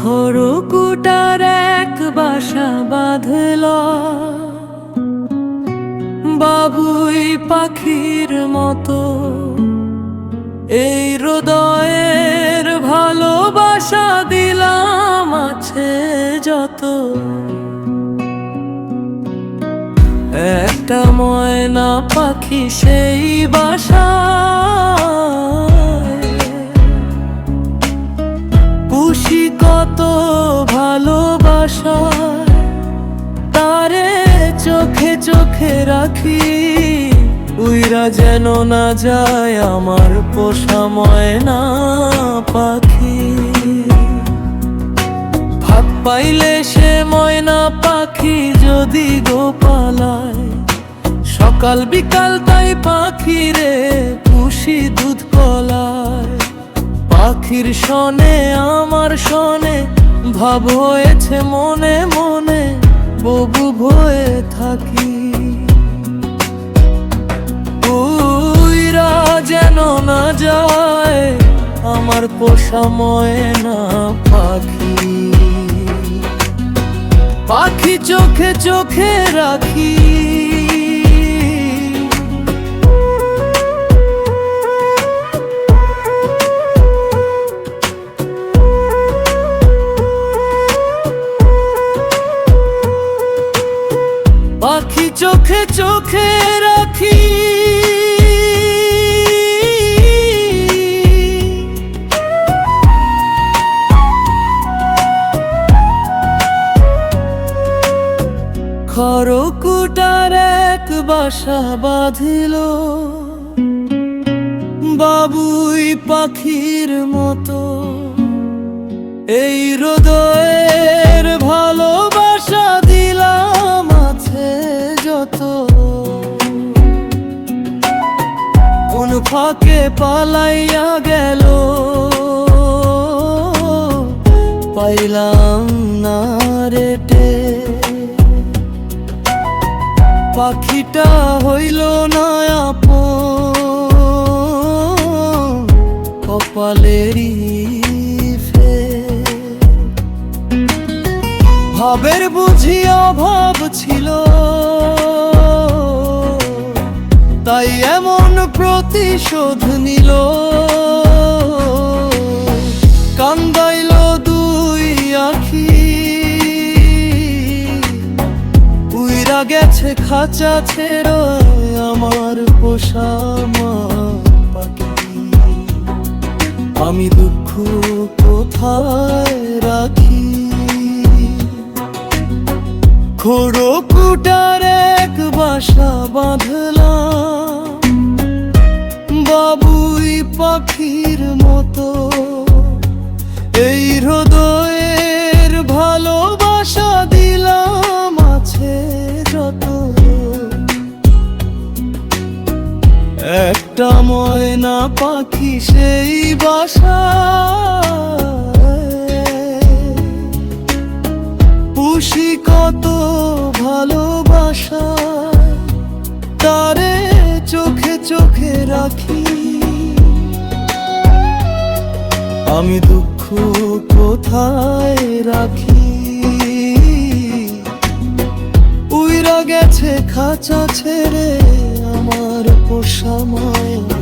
খড়কুটার এক বাসা বাঁধল বাবুই পাখির মতো। এই হৃদয়ের ভালোবাসা দিলাম আছে যত। একটা ময়না পাখি সেই বাসা, পুষি কত ভালোবাসা। তারে চোখে চোখে রাখি, উইরা যেন না যায় আমার পোষা ময়না পাখি। ভাত পাইলে সে ময়না পাখি যদি গোপালায়, সকাল বিকাল তাই পাখি রে পুষি দুধ কলায়। পাখির শনে আমার শনে ভাব হয়েছে মনে মনে, ববু ভয়ে থাকি। উইরা যেন না যায় আমার পোষা ময়না পাখি। পাখি চোখে চোখে রাখি, পাখি চোখে চোখে রাখি। খড়কুটার এক বাসা বাঁধিল বাবুই পাখির মতো। এই হৃদয়ের ভালোবাসা দিলাম আছে যত। কোন ফাঁকে পালাইয়া গেল পাইলাম না রেটে। পাখিটা হইল না আপন কপালেরই ভাবের বুঝি অভাব ছিল, তাই এমন প্রতিশোধ নিল। কান্দাইল দুই আখি, উইরা গেছে খাঁচা ছেড়ে আমার পোষা মা পাখি। আমি দুঃখ কোথায় রাখি? খড়কুটার এক বাসা বাঁধলাম বাবুই পাখির মতো। এই হৃদয়ের ভালোবাসা দিলাম আছে যত। একটা ময়না পাখি সেই বাসা, পুষি কত ভালোবাসা। তারে চোখে চোখে রাখি, আমি দুঃখ কোথায় রাখি? উইরা গেছে খাঁচা ছেড়ে আমার পোষা মায়া।